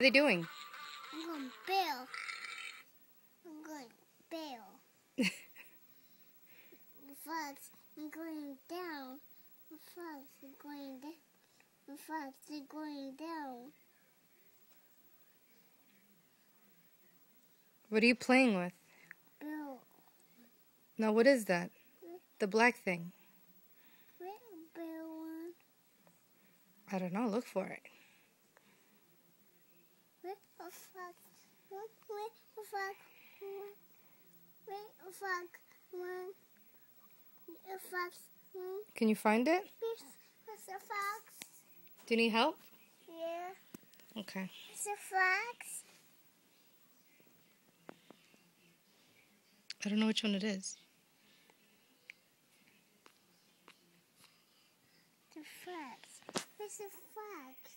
What are they doing? I'm going bail. I'm going bail. The fox, I'm going down. The fox is going down. The fox is going down. What are you playing with? Bill. No, what is that? The black thing. Where Bill one? I don't know. Look for it. Where a fox? Where a fox? Where a fox? One. A fox. One. Can you find it? Where's a fox? Do you need help? Yeah. Okay. It's a fox. I don't know which one it is. The fox. Where's the fox?